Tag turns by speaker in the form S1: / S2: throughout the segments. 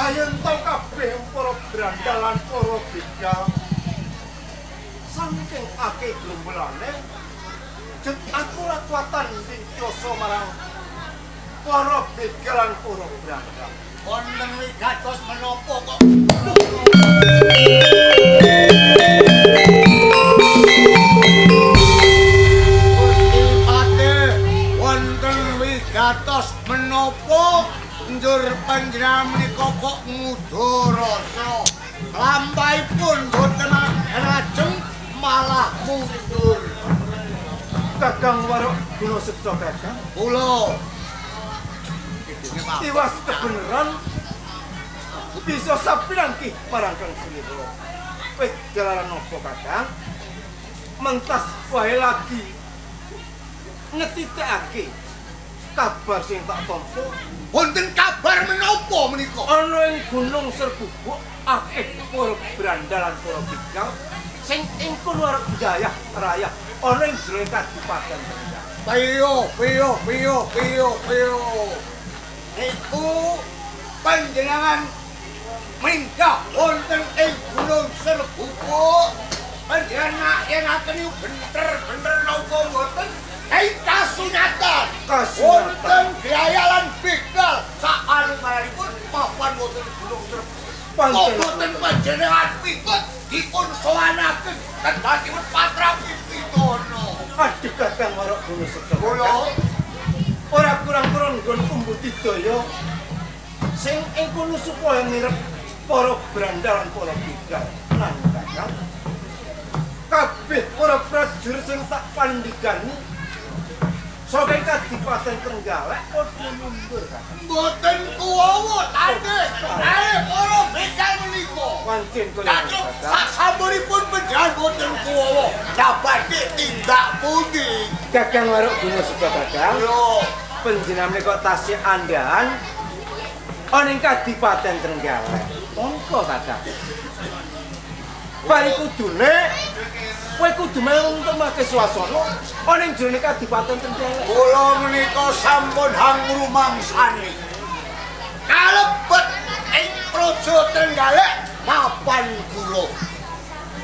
S1: Ayen tau kabeh para brandalan para begal. Saking akeh glombolane, jet aku ora kuatan dicasa marang para begalan para brandal.
S2: Wonten wigatos menapa kok? Wonten wigatos menapa njur panjenengan menika kok ngudurasa? Lampahipun boten lajeng malah mundur.
S1: Kakang Warok Guna Seksa Kakang.
S2: Kula
S1: Tiwas kebeneran bisa sapilangkih marang Kang Slira. Wis jalaran napa Kakang? Mentas wae lagi ngetitekake kabar sing tak tampa.
S2: wonten kabar menapa menika?
S1: Ana ing Gunung Serbubuk akeh para brandalan para begal sing ing kono arep jaya raya ana ing jero Kadipaten Trenggalek.
S2: Piyo. Niku panjenengan minggah wonten ing Gunung Serbubuk. Panjenengan yenaken bener napa mboten? Kasunyatan. Wonten biaya lan begal sak anumaripun papan wonten Gunung Serbubuk. Wonten panjenengan pikut dipun sowanaken kendhatipun Patra Pipitono.
S1: Aduh Kakang Warok Guna Seksa.
S2: Kula
S1: ora kurang-kurang nggon Kumbudidaya sing ing kono supaya nirep para brandalan para begal. Nang Kakang kabeh para prajurit sing tak pandhigani saking Kadipaten Trenggalek padha mundur Kakang.
S2: mboten kuwawa tade. Para begal menika.
S1: Pancen kula
S2: Dados sasampunipun panjenengan mboten kuwawa. Dabade tindak pundi?
S1: Kakang Warok Guna Seksa Kakang.
S2: Lho,
S1: Panjenengan menika tasih andhahan ana ing Kadipaten Trenggalek. Monggo Kakang. Bari kudune kowe kudu melu ngemake swasana ana ing jero Kadipaten Trenggalek.
S2: kula menika sampun hangrumangsani. Kalebet ing Praja Trenggalek papan kula.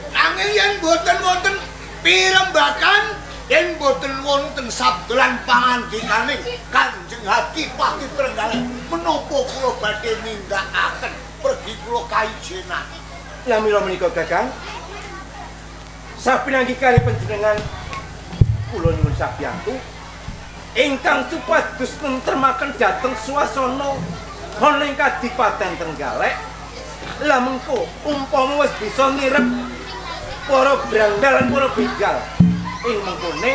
S2: Nanging yen boten wonten pirembagan, yen boten wonten sabdalan pangandikaning Kanjeng Hadipati Trenggalek, menapa kula badhe nindakaken pergi kula kaijenan.
S1: Lah mila menika Kakang. Sapinanggi kali panjenengan kula nyuwun sabiyantu ingkang supados nentremaken dhateng swasana ana ing Kadipaten Trenggalek. Lah mengko umpama wis bisa nirep para brandalan para begal ing mengkone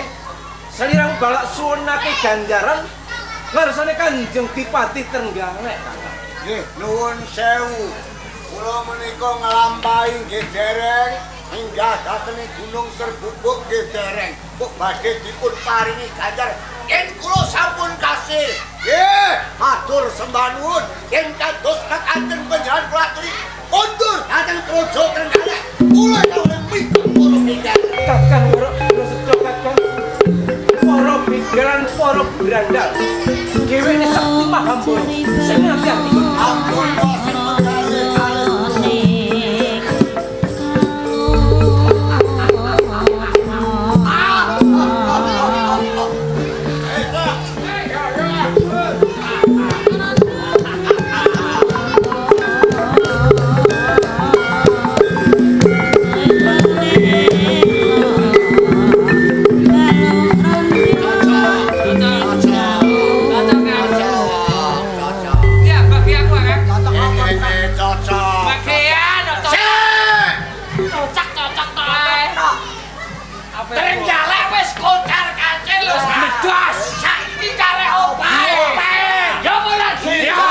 S1: salirang balak suwunake ganjaran ngarsane Kanjeng Dipati Trenggalek.
S2: Nggih, nuwun sewu. Kula menika nglampahi nggih dereng minggah dhateng Gunung Serbubuk nggih dereng. Kok badhe dipun paringi ganjar yen kula sampun kasil. Nggih, matur sembah nuwun. Yen kados mekaten panjenengan kula aturi kondur dhateng Praja Trenggalek. Kula kawula minggu kula minggah.
S1: Kakang Warok Guna Seksa Kakang. Para begalan para brandal dheweke sakti mahambara sing ati-ati.
S2: Ampun boten Trenggalek wis kocar kacil wis blas. Saiki carek opae. Ya mulai dia.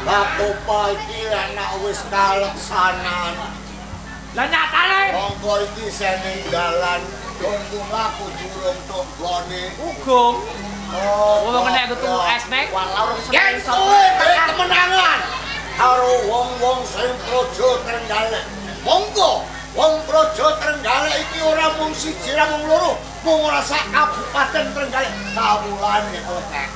S2: Bab opa iki anak wis kaleksanan. Lah nyatane monggo iki sening dalan tunggu aku durung tunggone.
S3: Ugong.
S2: Oh,
S3: Wong nek ketemu es nek.
S2: Yen kowe kemenangan karo wong-wong sing Praja Trenggalek. Monggo wong Praja Trenggalek iki ora mung siji, ora mung loro, mung ora sak Kabupaten Trenggalek kawulane akeh.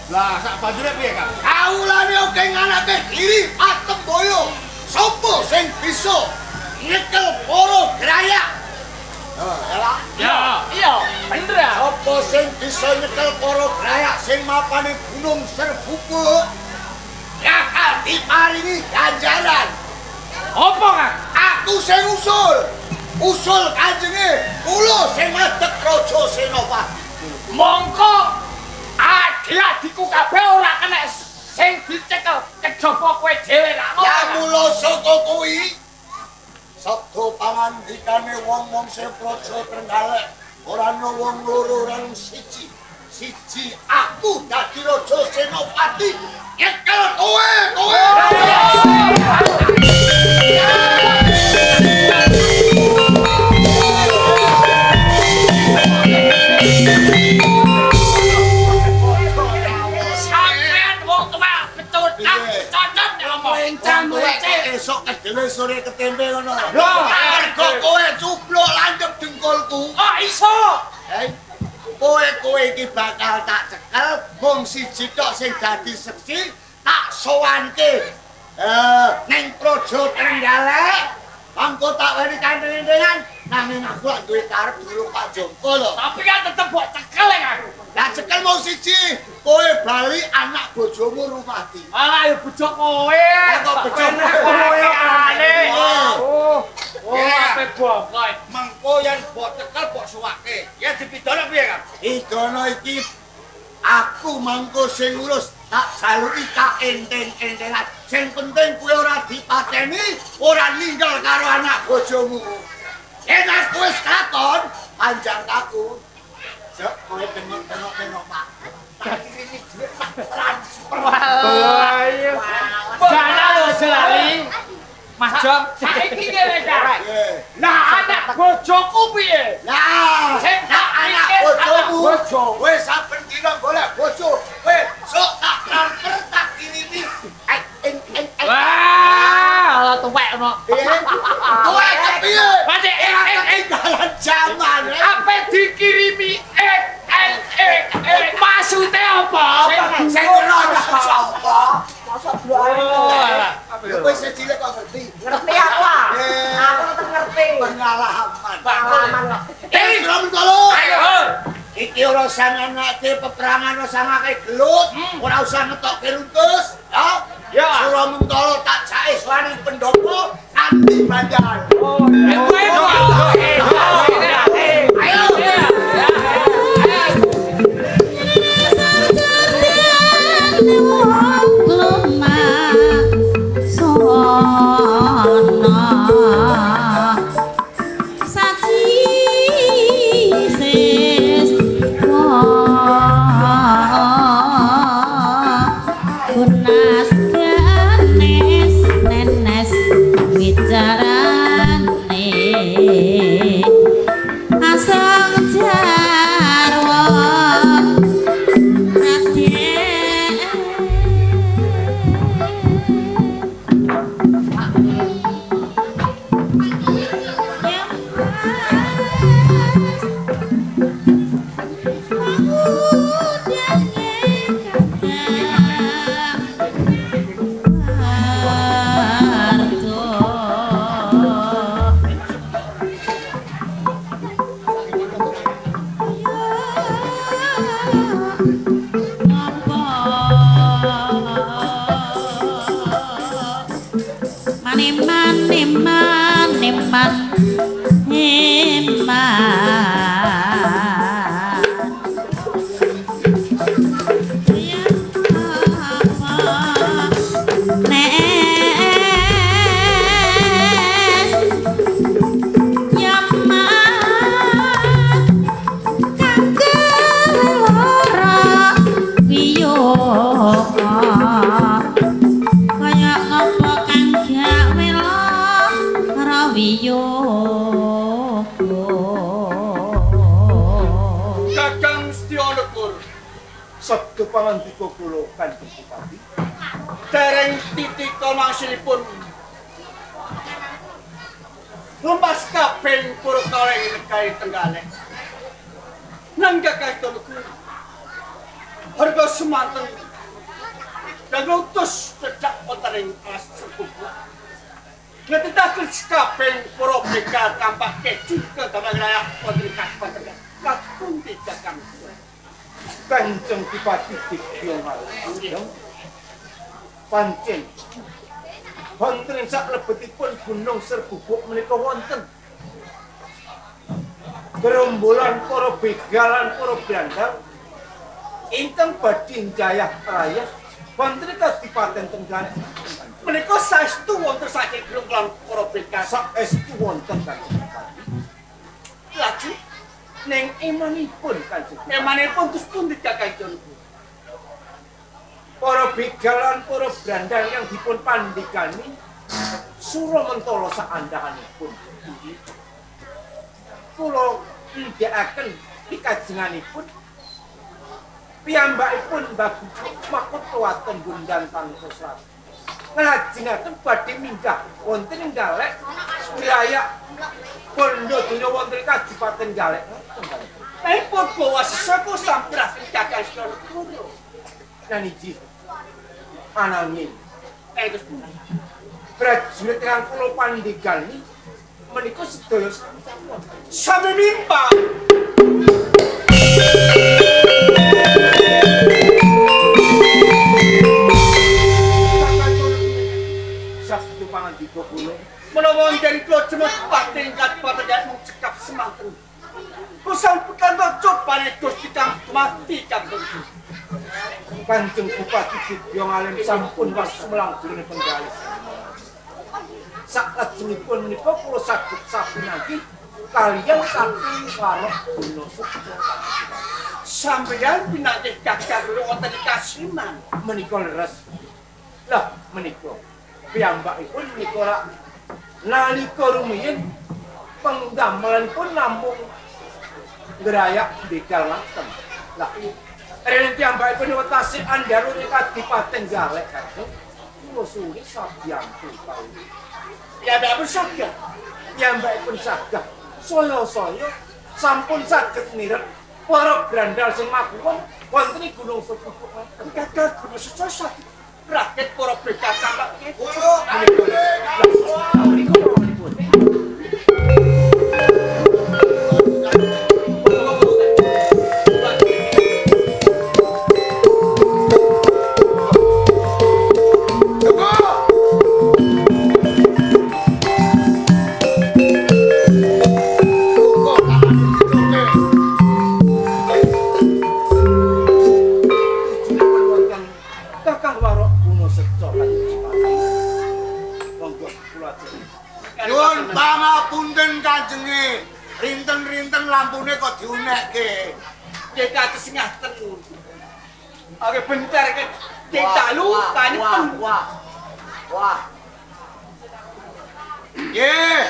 S2: Lah sak banjure piye, Kang? Kawulane oke nganake kiri atem boyo. Sopo sing bisa nyekel para graya?
S3: Iya, bener.
S2: Sopo sing bisa nyekel para graya sing mapane Gunung Serbubuk? Bakal diparingi ganjaran.
S3: Apa, Kang?
S2: Aku sing usul kanjenge kula sing ngadeg Raja Senopati.
S3: Mongko adik-adikku kabeh ora kena sing dicekel kejaba kowe dhewe ra ngono.
S2: Ya mula saka kuwi sabda pangandikane wong-wong sing praja Trenggalek ora ana wong loro ora siji. Siji aku dadi Raja Senopati nyekel kowe. Esok kedele sore ketempe ngono. Lho, mergo kowe cupluk landhep dengkulku.
S3: Oh, iso.
S2: Kowe iki bakal tak cekel mung siji tok sing dadi seksi tak sowanke. Ning Praja Trenggalek mangko tak weni kandhengan nanging aku lak duwe karep dulu Pak Joko lho.
S3: Tapi kan tetep mbok cekel ya, Kang.
S2: Lah cekel mung siji, kowe bali anak bojomu Rumati.
S3: Alah ya bojo kowe.
S2: Lah kok bojomu
S3: kowe aneh. Oh,
S2: Ya.
S3: ape bongkoi.
S2: Mengko yen mbok cekel mbok suwake. Ya dipidono piye, Kang? Idono iki aku mangko sing ngurus tak jaluki tak enteng-entengan. Sing penting kowe ora dipateni, ora ninggal karo anak bojomu. Yen aku wis katon, panjang aku. Sok kowe tengok-tengok Pak. Tak kirimi dhuwit tak transfer.
S3: Iya. Jana lho jelali. Mas Jom, saiki ngene ta. Lah anak bojoku piye?
S2: Lah,
S3: Sing tak
S2: anak
S3: pikir
S2: bojomu.
S3: anak bojo.
S2: Kowe saben dina golek bojo. Kowe sok tak transfer tak kirimi.
S3: Wah, tuwek ono.
S2: Kowe kepiye?
S3: Pati
S2: Dalan jaman.
S3: apa dikirimi maksudnya apa?
S2: Sing ora sapa.
S3: Oh,
S2: Kowe sejile kok ngerti.
S4: Ngerti aku ah. Aku tetep ngerti.
S2: Pengalaman.
S4: Pengalaman kok.
S2: Sira mentolo.
S3: ayo.
S2: Iki ora usah nganake peperangan, ora usah ngake gelut, ora usah ngetokke runtus, ya.
S3: Ya.
S2: Sira mentolo tak jake suwane pendopo kanthi bandan.
S3: Ayo.
S1: Sabda pangandika kula Kanjeng Bupati.
S2: Dereng titika mangsilipun lumpas kabeh perkara ing negari Trenggalek. Nangga kaito lugu. harga semanten dan utus cecak wonten ing alas sepupu. Ngetitaken sekaping para begal kampak keju kagem raya wonten kabupaten Kapundi Kakang.
S1: Kanjeng Dipati Digyong pancen wonten ing saklebetipun Gunung Serbubuk menika wonten gerombolan para begalan para brandal ingkang badhe njayah raya wonten ing Kadipaten Trenggalek.
S2: Menika saestu wonten saking gerombolan para begal
S1: Saestu wonten Kanjeng Dipati.
S2: laju
S1: Ning emanipun Kanjeng.
S2: emanipun terus pundi Kakang?
S1: Para begalan para brandal yang dipun pandhegani Suramentala saandhahanipun. Kula ndhekaken pikajenganipun piyambakipun bagus makotawaken Bundan Tangkosrat. Nglajengaken badhe minggah wonten ing Galek wilayah Bondo Donya wonten Kadipaten Galek.
S2: Ipun bawa sesako sampras ing Kakang Sura.
S1: Naniji ananging
S2: Terus
S1: prajurit yang kula pandhegani menika sedaya
S2: sami mimpa.
S1: sabtu pangandika kula
S2: Menawa dari kula cemut patingkat pategak cekap semanten. Kusang pikanto cobane Gusti kang mati kang beju.
S1: Kanjeng Bupati Digyong Alim sampun wasmelang jroning penggalis. Saklajengipun menika kula saged sabunagi kaliyan saking warok Guna Sukma.
S2: Sampeyan pinanggih gagal wonten ing Kasiman.
S1: Menika leres. Lah menika piyambakipun menika rak nalika rumiyin pengdamelanipun namung ngerayak begal ngaten. Lah rene piyambakipun wetasi andharu ing Kadipaten Galek Kanjeng. Kula suri sabiyantu kawula.
S2: Piyambakipun saged.
S1: Piyambakipun saged saya sampun saged nirep para grandal sing makuwon wonten ing Gunung Serbubuk.
S2: Gagal Gunung Serbubuk rakyat para begal kampak keju. Nyuwun pangapunten Kanjenge, rinten-rinten lampune kok diunekke. Nggih kados ngaten. Oke bentar kita lupa ini
S4: Wah.
S2: Nggih,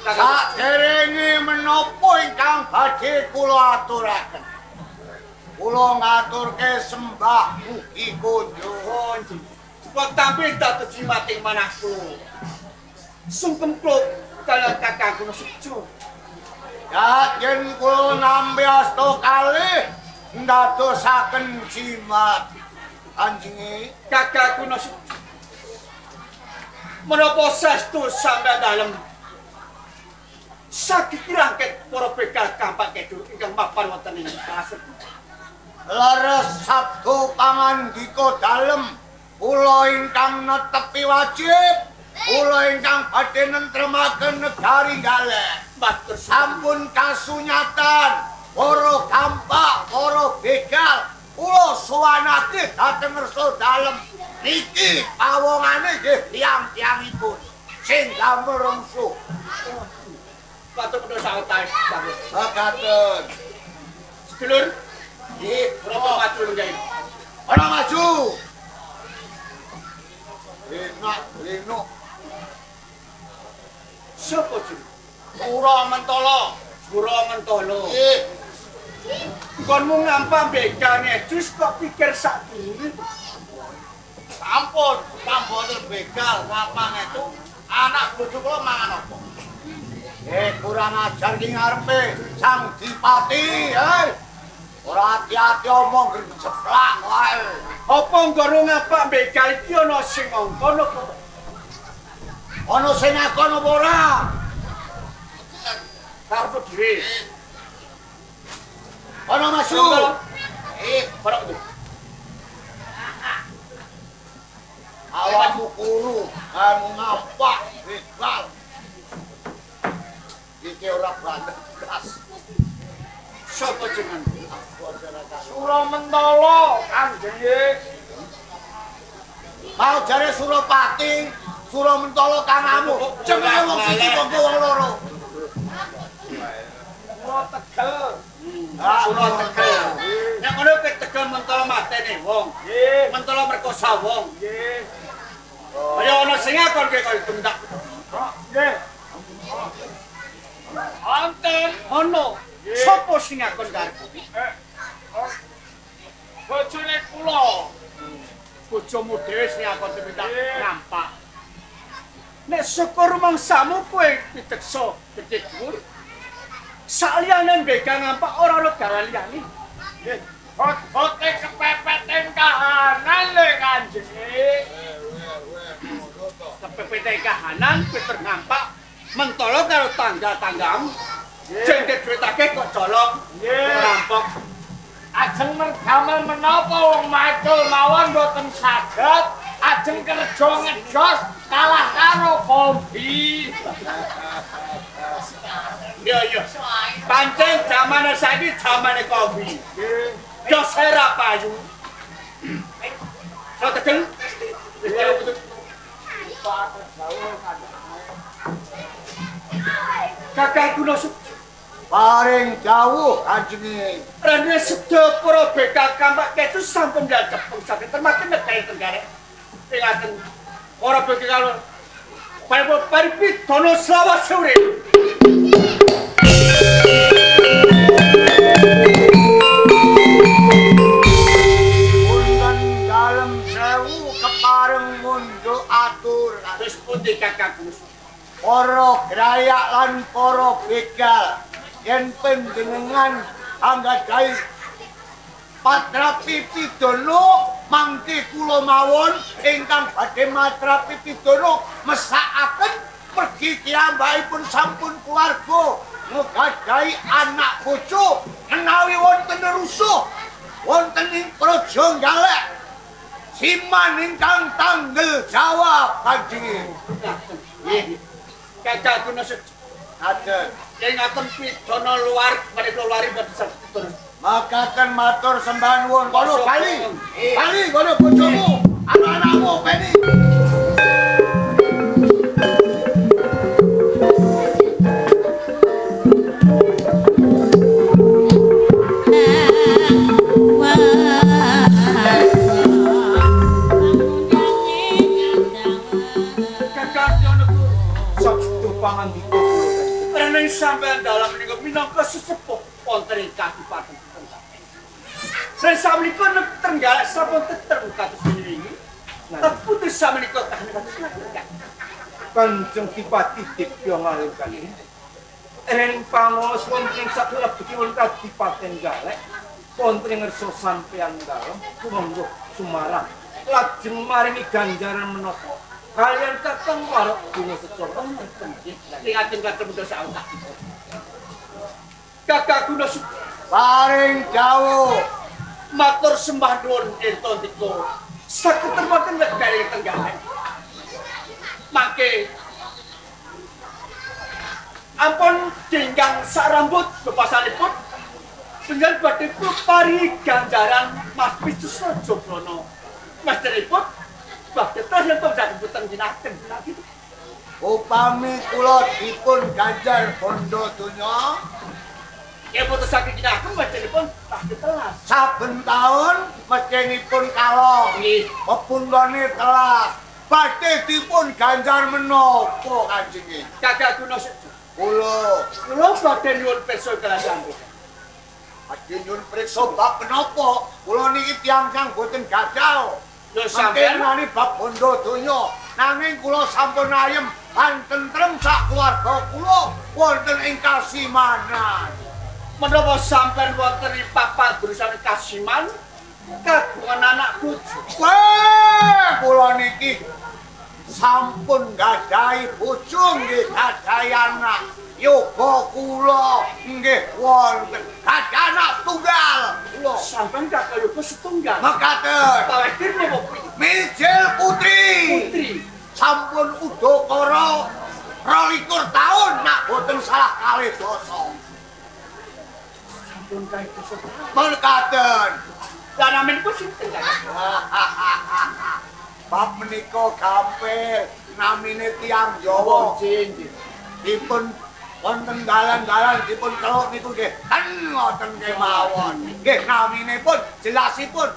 S2: saderenge menapa ingkang badhe kula aturaken. Kula ngaturke sembah mugi kunjung. Kok tampil dados jimating manah kula. Sungkem kula kalian Kakang Gunung Sejo. Ya yen kula nambe asta kalih ndadosaken jimat Kanjenge Kakang Gunung Sejo. Menapa saestu sampeyan dalem saged kirangket para begal kampak kedu ingkang mapan wonten ing kasebut. Leres sabdo pangandika dalem kula ingkang netepi wajib, kula ingkang badhe nentremaken negari Galek. Matur sampun kasunyatan para kampak, para begal kula suwanake dhateng ngersa dalem. Niki pawongane nggih tiyang-tiyangipun sing damel rungsuh. Matur nuwun sawetawis bagus. Gaten. Sedulur, nggih, berapa maju nggih. Ora maju. Leno. Siapa sih? Suramentala. Nggih. Konmu ngampang begane, jus kok pikir sak diri. Sampun, mboten begal ngampang itu anak bojo kula mangan apa? Kurang ajar ki ngarepe Sang Dipati, Ora hati-hati omong jeplak wae.
S3: Apa nggono ngapak begal iki ana sing ngongkon apa?
S2: Ana sing ngakon apa ora?
S3: Karep dhewe.
S2: Ana masu.
S3: Barang itu.
S2: Awakmu kuru, kamu nampak begal. Iki ora bandas.
S3: Sapa jenengan?
S4: Suramentala, Kanjeng.
S2: Mau jare Surapati, Suramentala kanamu. Jenenge wong siji kok wong loro.
S4: Sura Tegel.
S3: Sura Tegel. Nek ngono kowe Tegel mentala matene wong.
S4: Nggih.
S3: Mentala merkosa wong.
S4: Nggih.
S3: Kaya ana sing ngakon kowe kaya tundak.
S4: Nggih. Anten
S3: Ono. Sapa sing ngakon karep?
S4: bojone kula.
S3: Bojomu dhewe sing ngakon tundak nampak. Nek syukur mangsamu kowe piteksa gedhe dhuwur. Saliyane begal ngampak ora ono gawe liyane.
S4: Nggih. Hot-hote kepepeten kahanan le Kanjeng.
S3: Kepepeten kahanan Peter ngampak mentolo karo tangga-tanggamu. Sing duitake kok colong.
S4: Nggih.
S3: Rampok.
S4: Ajeng mergamel menapa wong macul mawon boten saged. Ajeng kerja ngejos kalah karo kombi.
S3: Iya. Pancen zamane saiki zamane kopi. Jos era payu. So Tegel. Kakak kuno
S2: Paring jauh Kanjeng.
S3: rene sedaya para bekal kampak ketu sampun njajep saged termaken negari Tenggare. Ingaten para bekal paripi dono selawase urip.
S2: Punten dalem sewu kepareng munjuk atur.
S3: Terus pundi kakak kuno?
S2: Para grayak lan para begal yen panjenengan anggadhahi patrapi pidono mangke kula mawon ingkang badhe matrapi pidono mesakaken pergi kiyambakipun sampun keluarga nggadhahi anak bojo menawi wonten rusuh wonten ing praja Galek siman ingkang tanggel jawab Kanjeng.
S3: Nggih. Kakak kuno
S2: Aden.
S3: Ingaten pidono luar menika luari boten saged.
S2: Makaten matur sembah nuwun. Kono bali. Bali kono bojomu, anak-anakmu bali.
S3: Kakak ono ku sabtu pangandika kula. Rene sampean dalam menika minangka sesepuh wonten ing Kadipaten Tenggare. Saya sampun Tenggare sampun terbuka kados wingi. Terputus samenika kahanan.
S1: Kanjeng Kipati Dipyo ngalungkan Rening pangos wonten saklebetipun Kadipaten Galek wonten ngersa sampeyan dalem kumangga Sumarang lajeng maringi ganjaran menapa kalian Kakang Warok Gunung Secoro
S3: Ingaten katemu dosa Allah. Kakak kuno
S2: Paring jauh.
S3: matur sembah nuwun ento ndika saged termaken negari Tenggare. Mangke ampun dingkang sak rambut bepasanipun dengan badhe paring ganjaran Mas Picus Rajabrono. Masteripun badhe tasyanto saged jinaken.
S2: Upami kula dipun ganjar bondo donya
S3: Ya putusaken jinaken masteripun saged telas.
S2: saben taun mecenipun kalong.
S3: Nggih.
S2: Pepundhane telas. Badhe dipun ganjar menapa Kanjeng?
S3: Kakak kuno
S2: Kula
S3: badhe nyuwun pirsa kelasan.
S2: badhe nyuwun priksa bab menapa? Kula niki tiyang kang boten gagal.
S3: Lho
S2: Sampeyan
S3: sampeyan
S2: nani bab bondo donya. Nanging kula sampun ayem lan tentrem sak keluarga kula wonten ing kasimanan.
S3: menapa sampean wonten ing papan berusaha kasiman kagungan anak bojo.
S2: Wah, kula niki sampun gadahi bojo nggih gadahi anak. Yoga kula nggih wonten gadahi anak tunggal. Kula
S3: Sampean kakak yoga setunggal.
S2: mekaten.
S3: Pawetir napa
S2: Mijil Putri.
S3: putri?
S2: Sampun udakara 22 taun nak boten salah kalih dosa.
S3: Sampun kae dosa.
S2: Mekaten.
S3: Lah namenipun sinten kakak?
S2: Bab menika gampil namine tiyang Jawa. Dipun wonten dalan-dalan dipun teluk niku nggih ten ngoten kemawon. Nggih naminipun jelasipun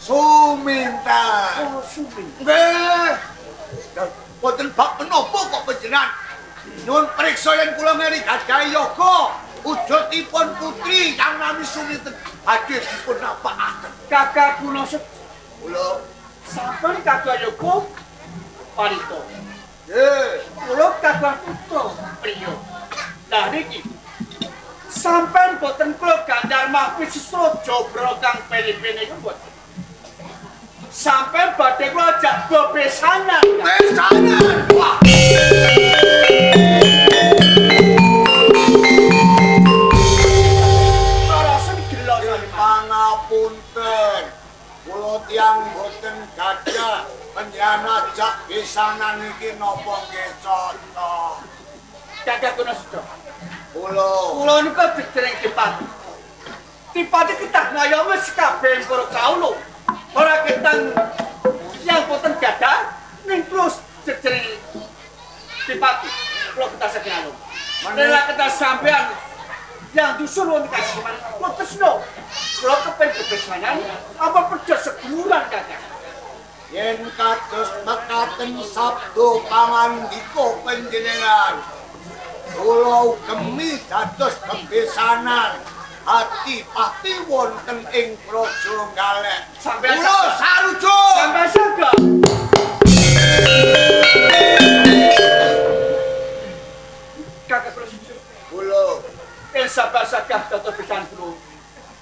S2: Suminten.
S3: Oh, Suminten.
S2: Nggih. Boten bab menapa kok panjenengan nyuwun priksa yen kula ngeri gadahi yoga wujudipun putri kang nami Suminten badhe dipun napakaken.
S3: Kakak kula
S2: Kula
S3: sampean kakak yoga parito.
S2: nggih
S3: Kula kakak putra priya. Lah niki sampean boten kula gandar mahpi siswa jobro kang pelipene iku boten. Sampean badhe kula ajak bebesanan.
S2: besanan. Wah.
S3: Karasen gelo
S2: Pangapunten. Kula tiyang boten gadah panjenengan ajak besanan iki napa nggih cocok.
S3: kakak kula sedaya.
S2: Kula
S3: Kula niku ditereng Dipati. Dipati ketah ngayomi kabeh para kawula. Ora ketang yang boten gadah ning terus ditereng Dipati. Kula ketah saking Menela ketah sampean yang dusun wonten kasiman. Kula tresno. Kula kepen bebesanan apa pedhot seguluran kakak.
S2: yen kados mekaten sabda pangandika panjenengan. Kula ugemi dados bebesanan ati pati wonten ing praja Galek.
S3: Sampeyan
S2: Kula sarujuk.
S3: Sampeyan saga. Kakak kula sujud.
S2: Kula
S3: Sabar sagah data pisan kula.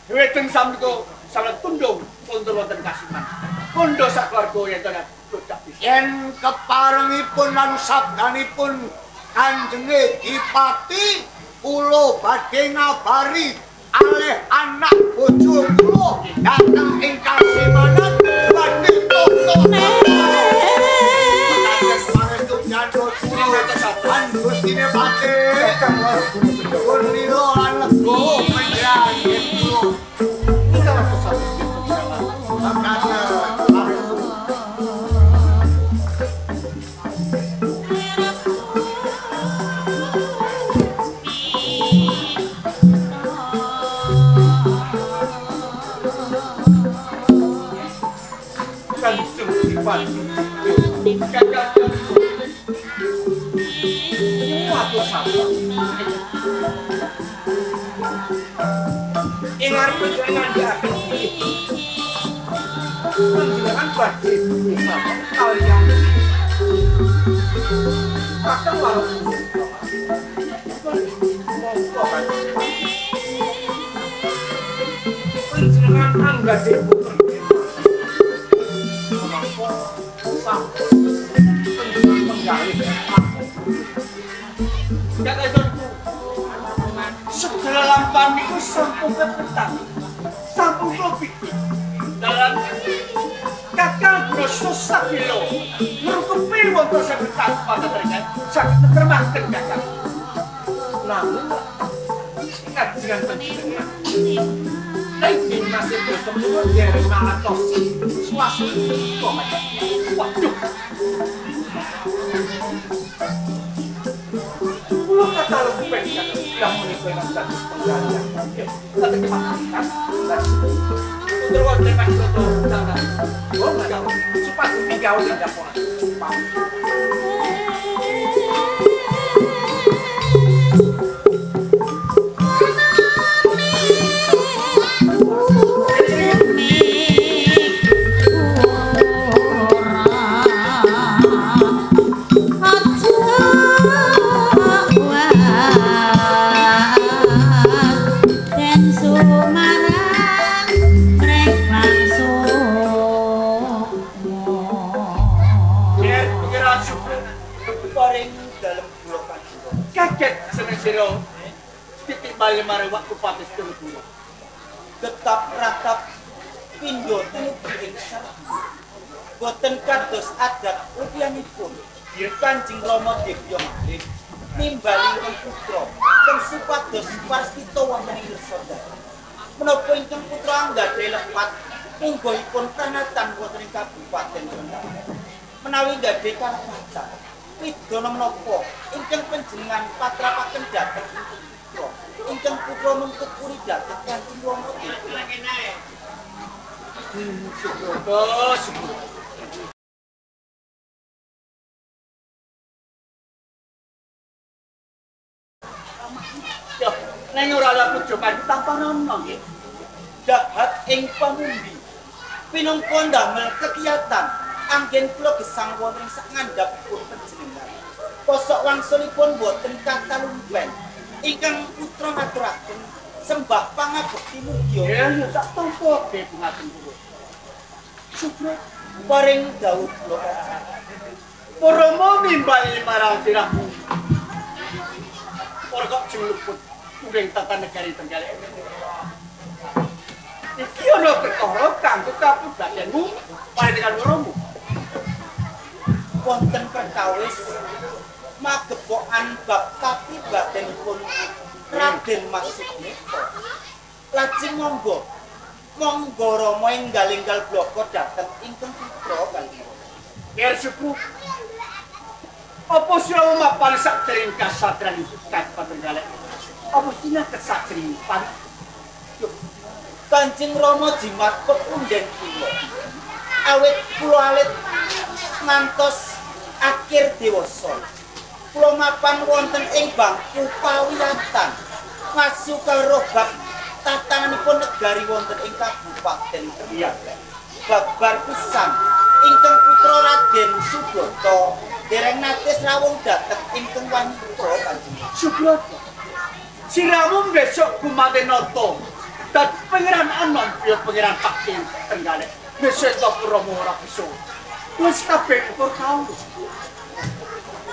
S3: Weteng sampeyan salah tundung untuk wonten kasiman. Kondo sak keluarga yen to
S2: yen keparengipun lan sabdanipun Kanjenge Dipati kula badhe ngabari alih anak bojo kula dateng ing kasimanan badhe toto. Pangestu jando kula Gustine Pati pun lilo lan lego menjadi kula.
S1: Ingat penjenengan diakan penjenengan badhe bersama kalian kakang walaupun penjenengan anggadhe putra sampai penjenengan penggalih segala lampahan itu sampun kepetan, sampun klopik. Dalam kakang brosus sabilo, merukupi wonten sebentar pada mereka sakit termakan kakang. Namun, ingat dengan penjenengan. Lagi masih bertemu dari mana tosi suasana komat. Waduh. Pulau kata lupa yang menikmati status penggalian. Tapi kematikan, terus terima kasih untuk jangan. Oh, enggak. Supaya tiga orang tidak boleh.
S3: Panjenengan syukur
S2: paring dalem kula Kanjeng Rama.
S3: kaget seneng sira. Titik bali marang waktu patis kula.
S2: Tetap ratap pindho tumuju ing sarbu. Boten kados adat rupianipun. Yen Kanjeng Rama Debya malih nimbalingken putra kang supados warstita wonten ing Ngersandara. Menapa ingkang putra anggadhahi lepat munggoipun pranatan wonten ing Kabupaten Trenggalek. Menawi gadhe kalapatan pidana menapa ingkang panjenengan patrapaken dhateng putra ingkang putra nuntut puri dhateng Kanjeng Rama
S3: Syukur. Yo, neng ora laku jokan tampanan nggih.
S2: dahat ing pamumbi pinangka ndamel kegiatan anggen kula gesang wonten sak ngandhapipun panjenengan. Posok wangsulipun boten katalumben ingkang putra ngaturaken sembah pangabekti mugi
S3: Ya tak tampa ge ngaten kula.
S2: syukur paring dawuh kula
S3: Purama mimbal marang sirahmu. Ora kok jeluput kuring tata negari Trenggalek. Iki ana perkara kanggo kabudayanmu panjenengan loromu.
S2: wonten perkawis magepokan bab kapribadenipun Raden Mas Sugmita. Lajeng monggo Rama enggal-enggal bloko dhateng ingkang putra kalih.
S3: Ger suku. Apa sira mapan sak tering kasatran Kabupaten Trenggalek? Apa dina kesajripan?
S2: Kanjeng Rama jimat pepundhen kula. Awit kula alit ngantos akhir dewasa. Kula mapan wonten ing bangku pawiyatan. Ngasu karo bab tatananipun negari wonten ing Kabupaten Trenggalek. Babar pisan ingkang putra Raden Subrata dereng nate rawuh dhateng ingkang wanita Kanjeng
S3: Subrata. Siramu besok gumaten nata. Dadi pangeran anom ya pangeran Pakti Trenggalek. Besok to Rama ora bisa. Wis kabeh ukur kaul.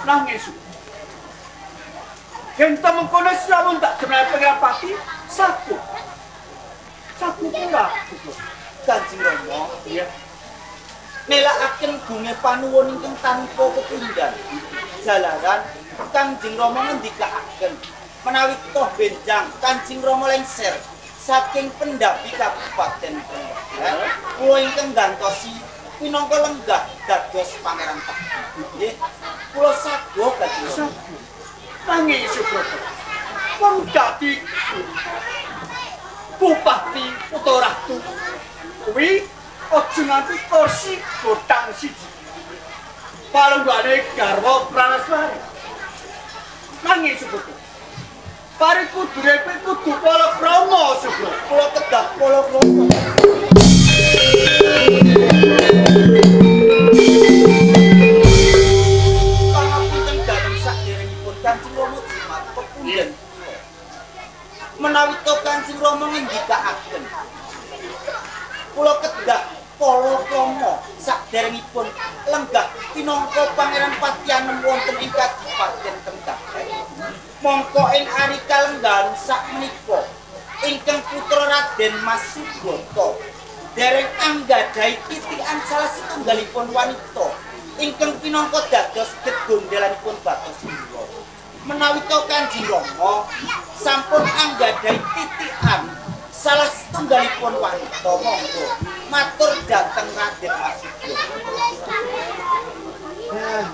S3: Nangis. Yen mengkono siramu tak jenenge pangeran Pakti, saku. Saku ora.
S2: Kanjeng Rama
S3: Iya.
S2: nelakaken gunge panuwun ingkang tanpa pepindhan. Jalaran Kanjeng Rama ngendikaaken menawi toh benjang Kanjeng Rama lengser saking pendhapi Kabupaten Trenggalek kula ingkang gantosi pinangka lenggah dados Pangeran Pakti. Nggih, kula sago Kanjeng Rama.
S3: Nangis Subrata. Wong dadi Bupati utawa Ratu kuwi aja nganti kursi godang siji. Palunggane garwa Pranaswari. Nangis Subrata. Pari kudune kuwi kudu palakrama Subrata.
S2: Kula kedah palakrama. Pangapunten dhateng saderengipun Kanjeng Rama jimat pepundhen. Menawi to Kanjeng Rama ngendikaaken kula kedah palakrama saderengipun lenggah pinangka Pangeran Patyanem wonten ing Kabupaten Trenggalek. Mongko ing ari kalenggahan sakmenika ingkang putra Raden Mas Sugata dereng anggadhahi titikan salah setunggalipun wanita ingkang pinangka dados gedhongdelanipun Bathusindra. Menawi to Kanjeng Rama sampun anggadhahi titikan salah setunggalipun wanita, monggo matur dhateng Raden Mas Sugata.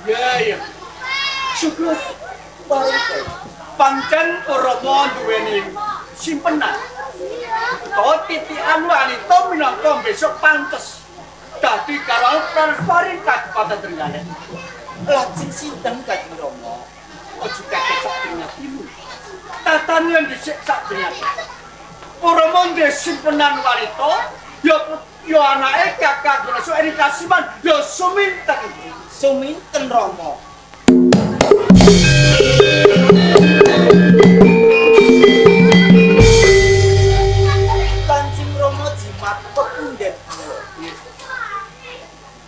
S3: Ya. Syukur
S2: Paring
S3: pancen Rama duweni simpenan. To titikan wanita minangka besok pantes dadi karo Pranaswari Kabupaten Trenggalek.
S2: lajeng sinten Kanjeng Rama?
S3: Aja kaget sakjroning atimu. Tatane yang dhisik sakjroning. Rama duwe simpenan wanita, ya anake Kakang Gunasuk Eri Kasiman, ya suminten.
S2: Suminten Rama. Kanjeng Rama jimat pepundhen kula.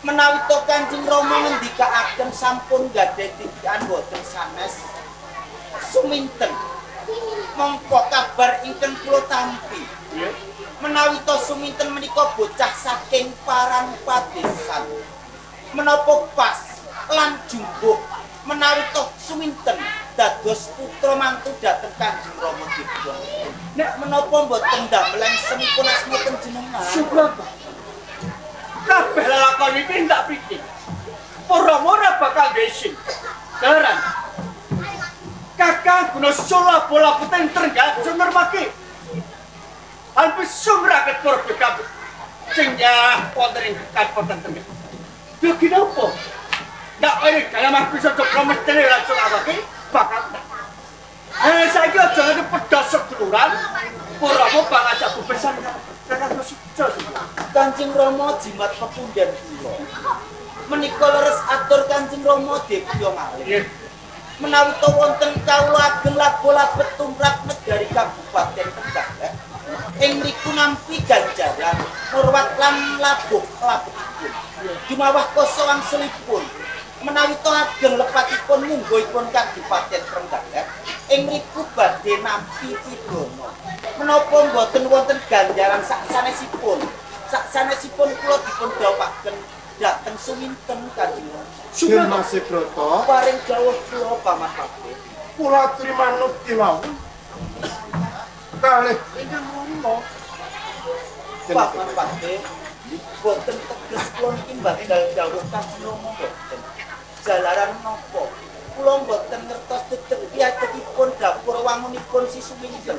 S2: Menawi to
S5: Kanjeng Rama ngendikaaken sampun gadhah titikan boten sanes suminten. Mongko kabar ingkang kula tampi. Menawi to suminten menika bocah saking paran padesan. Menapa pas lan jumbuh menawi to suminten dados putra mantu dhateng Kanjeng Rama Dewa. Nek menapa mboten ndamel semipun asma panjenengan.
S3: Subrata. Kabeh lelakon iki tak pikir. Ora bakal desin. Keran. Kakang guna sola bola putih Trenggalek sumber maki. Alpes sumraket berbekap. Sing ya wonten ing kabupaten Trenggalek. Lha kinapa? Ndak kaya dalam bisa coba mesti langsung abake bakal. Saiki aja ngene pedas seduluran. Ora apa bang ajak bebesan kakang suci.
S5: Kanjeng Rama jimat pepundhen kula. Menika leres atur Kanjeng Rama Dewa malih. Menawi to wonten kawula ageng lago-labet tumrap negari Kabupaten Trenggalek. Ing mriku nampi ganjaran murwat lan labuh labetipun. Dumawah koso wangsulipun. Menawi to ageng lepatipun mungguhipun Kabupaten Trenggalek. Ing mriku badhe nampi pidana. Menapa mboten wonten ganjaran saksanesipun? Saksanesipun kula dipun dawuhaken dhateng suminten Kanjeng Rama.
S1: Mas Broto,
S5: Paring dawuh kula Paman Pakde.
S1: kula trimanut mawon. Kalih ingkang rama.
S5: Paman Pakde, boten teges kula niki badal dawuh Kanjeng Rama boten. Jalaran napa? Kula boten ngertos tetepi agetipun dapur wangunipun si suminten.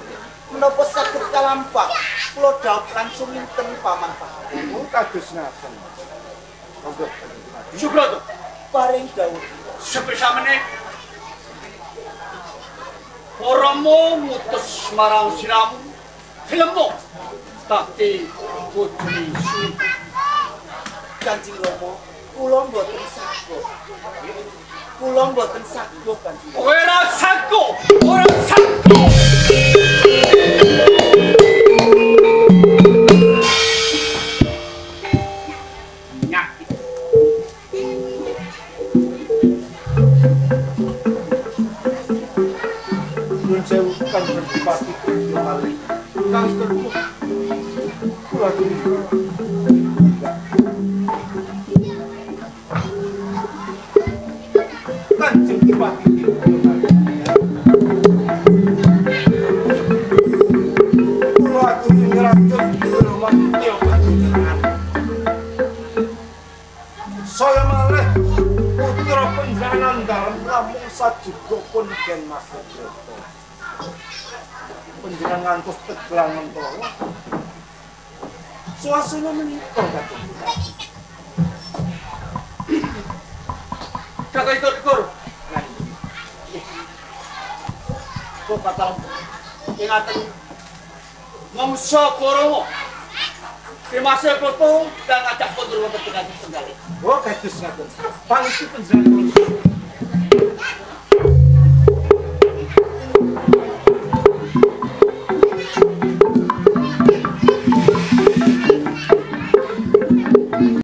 S5: Menapa saged kalampah kula dawuh lan suminten Paman Pakde.
S1: Kados ngaten. Monggo.
S3: Subrata.
S5: Paring dawuh.
S3: Sebisa meneh Oromo ngutus marang siramu Filemo tapi putri suci
S5: Kanjeng Rama, kula mboten sago. Kula mboten sago Kanjeng Rama.
S3: ora sago ora sago
S1: Sewu kan berpati kali. Kang terus. Kula Kanjeng dipati kula aturi ngrajut rumah tio panjenengan. Saya malih putra panjenengan dalem lampung sajugopun gen Mas Broto. Panjenengan ngantos tegelan mentolo. Suasana menika kateng.
S3: kakak ikut-ikut kok kata ingatan ngomso Oromo Mas Broto dan ajak kondur wonten Trenggalek.
S1: Oh, kados ngaten. Pangestu panjenengan kula